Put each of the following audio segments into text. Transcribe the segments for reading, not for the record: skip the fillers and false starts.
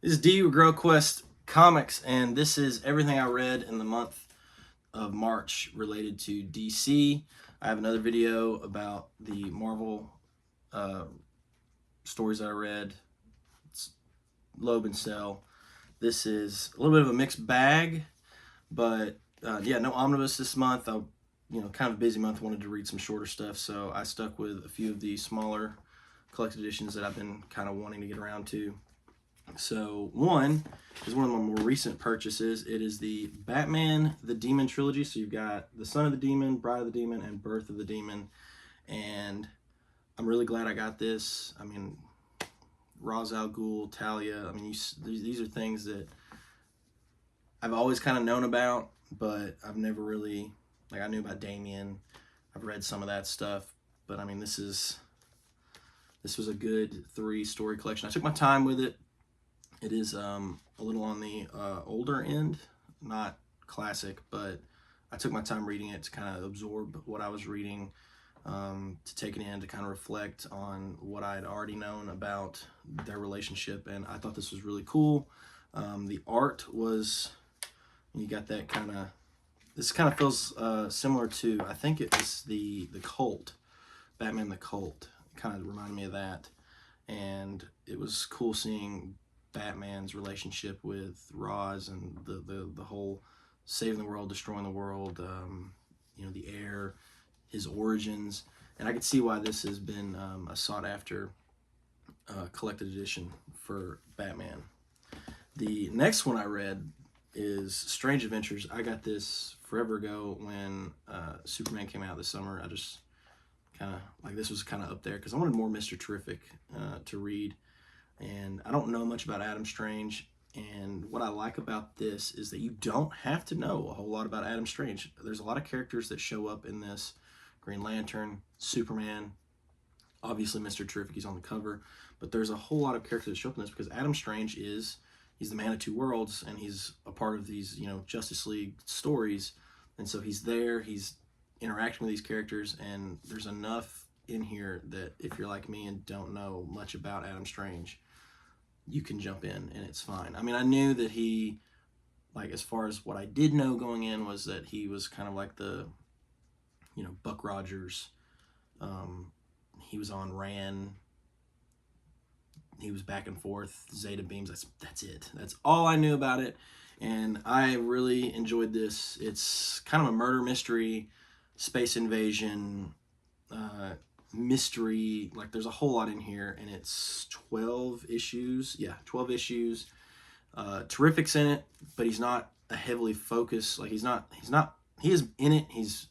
This is D with Grow Quest Comics, and this is everything I read in the month of March related to DC. I have another video about the Marvel uh, stories that I read. It's Loeb and Cell. This is a little bit of a mixed bag, but yeah, no omnibus this month. Kind of a busy month. Wanted to read some shorter stuff, so I stuck with a few of the smaller collected editions that I've been kind of wanting to get around to. So one is one of my more recent purchases. It is the Batman the Demon trilogy. So you've got The Son of the Demon, Bride of the Demon, and Birth of the Demon. And I'm really glad I got this. I mean, Ra's al Ghul, Talia. I mean, these are things that I've always kind of known about, but I've never really, like, I knew about Damien. I've read some of that stuff, but I mean, this was a good 3-story collection. I took my time with it. It is a little on the older end, not classic, but I took my time reading it to kind of absorb what I was reading, to take it in, to kind of reflect on what I had already known about their relationship, and I thought this was really cool. The art was, you got that kind of, this kind of feels similar to, I think it was the Cult, Batman the Cult. It kind of reminded me of that, and it was cool seeing Batman's relationship with Ra's and the whole saving the world, destroying the world, the heir, his origins, and I could see why this has been a sought after collected edition for Batman. The next one I read is Strange Adventures. I got this forever ago when Superman came out this summer. I just kind of like, this was kind of up there because I wanted more Mr. Terrific to read. And I don't know much about Adam Strange, and what I like about this is that you don't have to know a whole lot about Adam Strange. There's a lot of characters that show up in this: Green Lantern, Superman, obviously Mr. Terrific, he's on the cover, but there's a whole lot of characters that show up in this because Adam Strange he's the man of two worlds, and he's a part of these, Justice League stories, and so he's there, he's interacting with these characters, and there's enough in here that if you're like me and don't know much about Adam Strange, you can jump in and it's fine. I mean, I knew that he, like, as far as what I did know going in, was that he was kind of like the, Buck Rogers. He was on Ran. He was back and forth, Zeta Beams. That's it. That's all I knew about it. And I really enjoyed this. It's kind of a murder mystery, space invasion, mystery. Like, there's a whole lot in here, and it's 12 issues. Yeah, 12 issues. Terrific's in it, but he's not a heavily focused. Like, he is in it. He's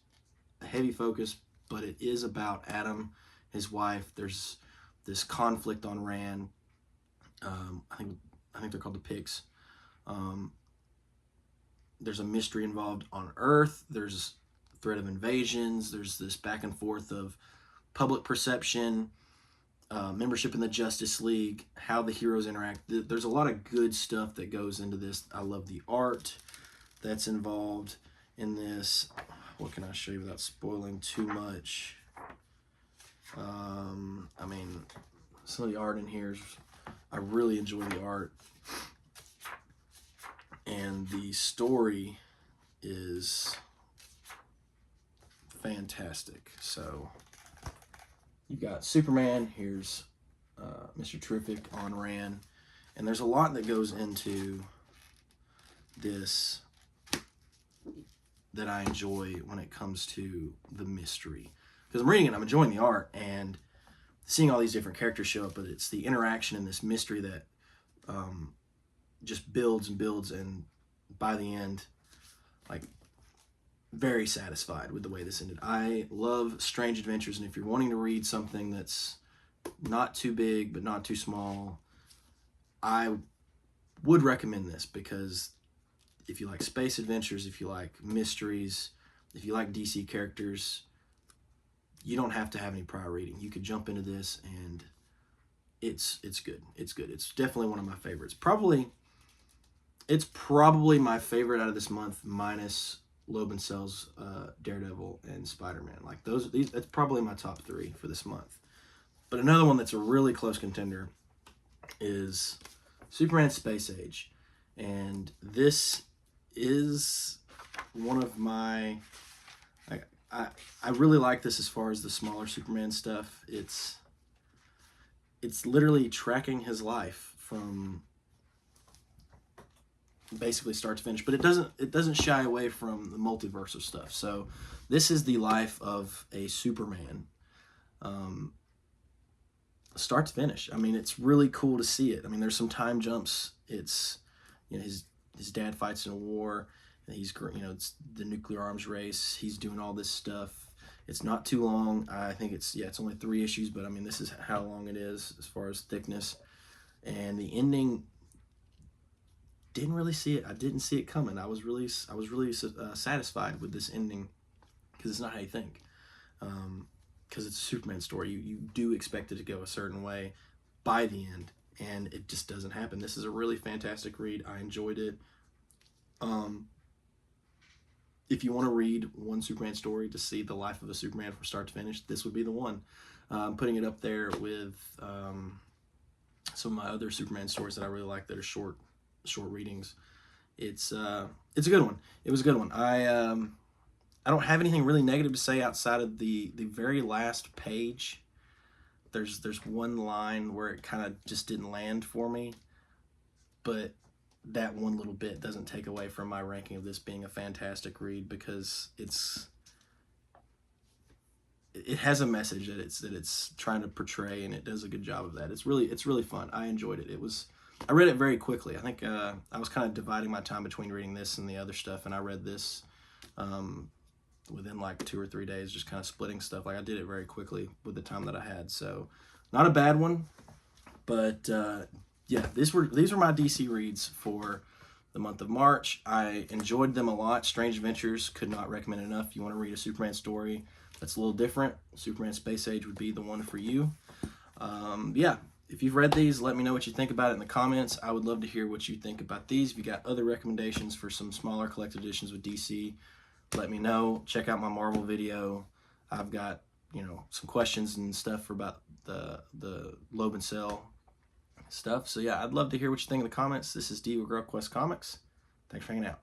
a heavy focus, but it is about Adam, his wife. There's this conflict on Ran. I think they're called the Picts. There's a mystery involved on Earth. There's threat of invasions. There's this back and forth of public perception, membership in the Justice League, how the heroes interact. There's a lot of good stuff that goes into this. I love the art that's involved in this. What can I show you without spoiling too much? I mean, some of the art in here, I really enjoy the art. And the story is fantastic. So you got Superman. Here's Mr. Terrific on Ran, and there's a lot that goes into this that I enjoy when it comes to the mystery. Because I'm reading it, I'm enjoying the art and seeing all these different characters show up, but it's the interaction in this mystery that just builds and builds, and by the end, like, very satisfied with the way this ended. I love Strange Adventures, and if you're wanting to read something that's not too big but not too small, I would recommend this, because if you like space adventures, if you like mysteries, if you like DC characters, you don't have to have any prior reading. You could jump into this, and it's good. It's good. It's definitely one of my favorites. It's probably my favorite out of this month, minus Loeb and Cell's Daredevil and Spider-Man. Like, that's probably my top 3 for this month. But another one that's a really close contender is Superman Space Age. And this is one of my... I really like this as far as the smaller Superman stuff. It's literally tracking his life from basically start to finish, but it doesn't shy away from the multiverse of stuff. So this is the life of a Superman, start to finish. I mean, it's really cool to see it. I mean, there's some time jumps. It's, you know, his dad fights in a war, and he's, you know, it's the nuclear arms race. He's doing all this stuff. It's not too long. I think it's only 3 issues, but I mean, this is how long it is as far as thickness. And the ending, didn't really see it. I didn't see it coming. I was really satisfied with this ending, because it's not how you think. Because it's a Superman story. You do expect it to go a certain way by the end, and it just doesn't happen. This is a really fantastic read. I enjoyed it. If you want to read one Superman story to see the life of a Superman from start to finish, this would be the one. I'm putting it up there with some of my other Superman stories that I really like that are short readings. It's a good one. It was a good one. I don't have anything really negative to say outside of the very last page. There's one line where it kind of just didn't land for me, but that one little bit doesn't take away from my ranking of this being a fantastic read, because it has a message that it's trying to portray, and it does a good job of that. It's really fun. I enjoyed it. I read it very quickly. I think I was kind of dividing my time between reading this and the other stuff, and I read this within like 2 or 3 days, just kind of splitting stuff. Like, I did it very quickly with the time that I had. So not a bad one, but yeah, these were my DC reads for the month of March. I enjoyed them a lot. Strange Adventures, could not recommend enough. If you want to read a Superman story that's a little different, Superman Space Age would be the one for you. Yeah, if you've read these, let me know what you think about it in the comments. I would love to hear what you think about these. If you got other recommendations for some smaller collected editions with DC, let me know. Check out my Marvel video. I've got, you know, some questions and stuff about the Loeb and Cell stuff. So yeah, I'd love to hear what you think in the comments. This is D with GrubQuest Comics. Thanks for hanging out.